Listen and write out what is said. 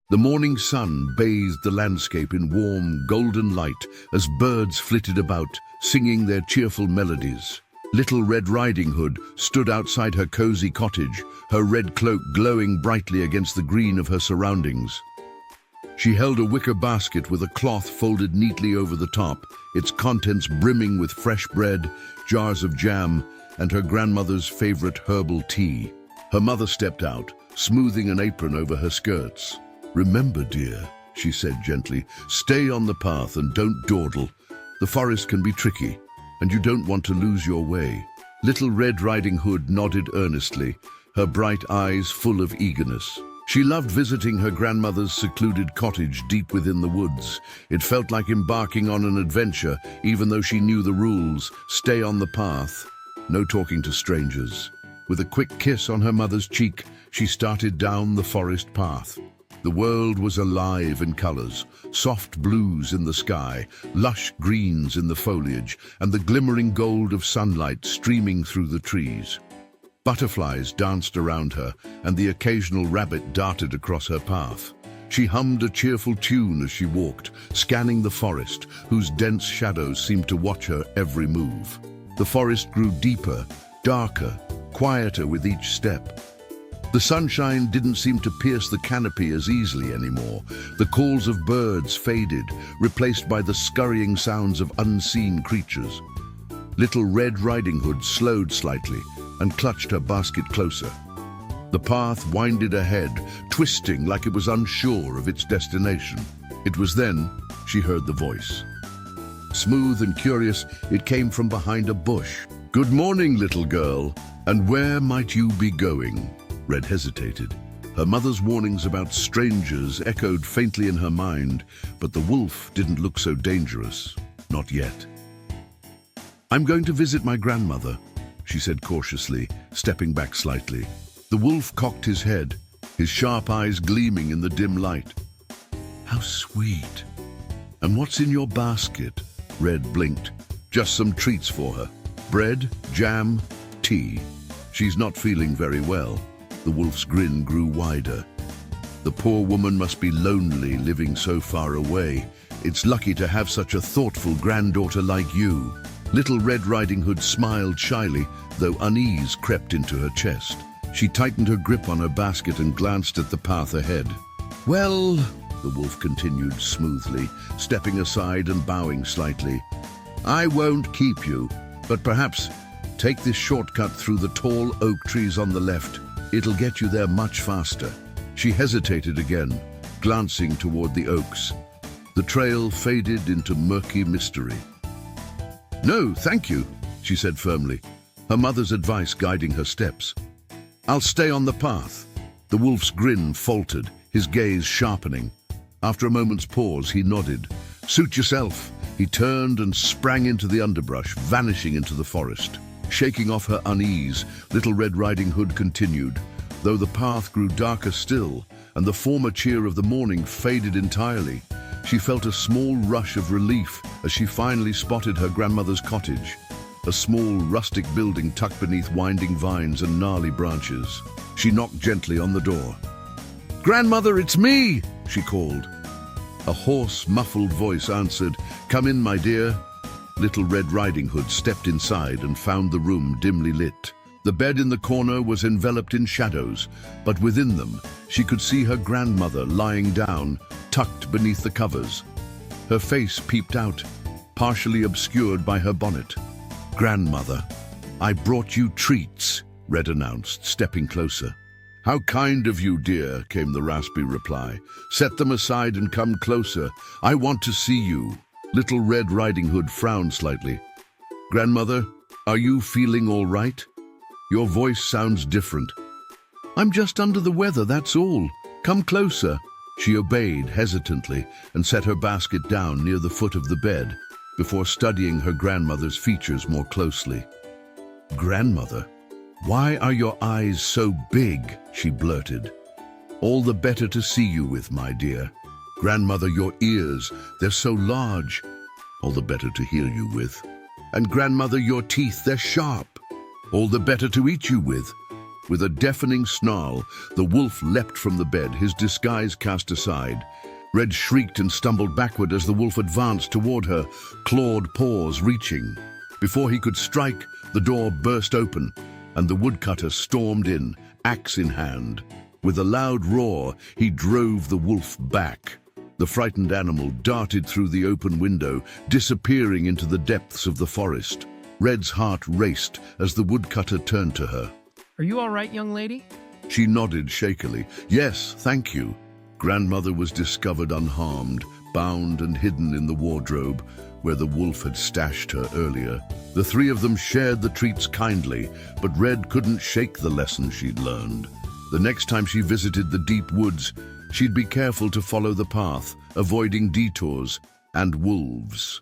The morning sun bathed the landscape in warm, golden light as birds flitted about, singing their cheerful melodies. Little Red Riding Hood stood outside her cozy cottage, her red cloak glowing brightly against the green of her surroundings. She held a wicker basket with a cloth folded neatly over the top, its contents brimming with fresh bread, jars of jam, and her grandmother's favorite herbal tea. Her mother stepped out, smoothing an apron over her skirts. "Remember, dear," she said gently, "stay on the path and don't dawdle. The forest can be tricky, and you don't want to lose your way." Little Red Riding Hood nodded earnestly, her bright eyes full of eagerness. She loved visiting her grandmother's secluded cottage deep within the woods. It felt like embarking on an adventure, even though she knew the rules. Stay on the path, no talking to strangers. With a quick kiss on her mother's cheek, she started down the forest path. The world was alive in colors, soft blues in the sky, lush greens in the foliage, and the glimmering gold of sunlight streaming through the trees. Butterflies danced around her, and the occasional rabbit darted across her path. She hummed a cheerful tune as she walked, scanning the forest, whose dense shadows seemed to watch her every move. The forest grew deeper, darker, quieter with each step. The sunshine didn't seem to pierce the canopy as easily anymore. The calls of birds faded, replaced by the scurrying sounds of unseen creatures. Little Red Riding Hood slowed slightly and clutched her basket closer. The path winded ahead, twisting like it was unsure of its destination. It was then she heard the voice. Smooth and curious, it came from behind a bush. "Good morning, little girl, and where might you be going?" Red hesitated. Her mother's warnings about strangers echoed faintly in her mind, but the wolf didn't look so dangerous. Not yet. "I'm going to visit my grandmother," she said cautiously, stepping back slightly. The wolf cocked his head, his sharp eyes gleaming in the dim light. "How sweet. And what's in your basket?" Red blinked. "Just some treats for her. Bread, jam, tea. She's not feeling very well." The wolf's grin grew wider. "The poor woman must be lonely living so far away. It's lucky to have such a thoughtful granddaughter like you." Little Red Riding Hood smiled shyly, though unease crept into her chest. She tightened her grip on her basket and glanced at the path ahead. "Well," the wolf continued smoothly, stepping aside and bowing slightly, "I won't keep you, but perhaps take this shortcut through the tall oak trees on the left. It'll get you there much faster." She hesitated again, glancing toward the oaks. The trail faded into murky mystery. "No, thank you," she said firmly, her mother's advice guiding her steps. "I'll stay on the path." The wolf's grin faltered, his gaze sharpening. After a moment's pause, he nodded. "Suit yourself." He turned and sprang into the underbrush, vanishing into the forest. Shaking off her unease, Little Red Riding Hood continued, though the path grew darker still, and the former cheer of the morning faded entirely. She felt a small rush of relief as she finally spotted her grandmother's cottage, a small rustic building tucked beneath winding vines and gnarly branches. She knocked gently on the door. "Grandmother, it's me!" she called. A hoarse, muffled voice answered, "Come in, my dear." Little Red Riding Hood stepped inside and found the room dimly lit. The bed in the corner was enveloped in shadows, but within them she could see her grandmother lying down, tucked beneath the covers. Her face peeped out, partially obscured by her bonnet. "Grandmother, I brought you treats," Red announced, stepping closer. "How kind of you, dear," came the raspy reply. "Set them aside and come closer. I want to see you." Little Red Riding Hood frowned slightly. "Grandmother, are you feeling all right? Your voice sounds different." "I'm just under the weather, that's all. Come closer." She obeyed hesitantly and set her basket down near the foot of the bed before studying her grandmother's features more closely. "Grandmother, why are your eyes so big?" she blurted. "All the better to see you with, my dear." "Grandmother, your ears, they're so large." "All the better to hear you with." "And grandmother, your teeth, they're sharp." "All the better to eat you with." With a deafening snarl, the wolf leapt from the bed, his disguise cast aside. Red shrieked and stumbled backward as the wolf advanced toward her, clawed paws reaching. Before he could strike, the door burst open, and the woodcutter stormed in, axe in hand. With a loud roar, he drove the wolf back. The frightened animal darted through the open window, disappearing into the depths of the forest. Red's heart raced as the woodcutter turned to her. Are you all right, young lady? She nodded shakily. Yes, thank you. Grandmother was discovered unharmed, bound and hidden in the wardrobe, where the wolf had stashed her earlier. The three of them shared the treats kindly, but Red couldn't shake the lesson she'd learned. The next time she visited the deep woods, she'd be careful to follow the path, avoiding detours and wolves.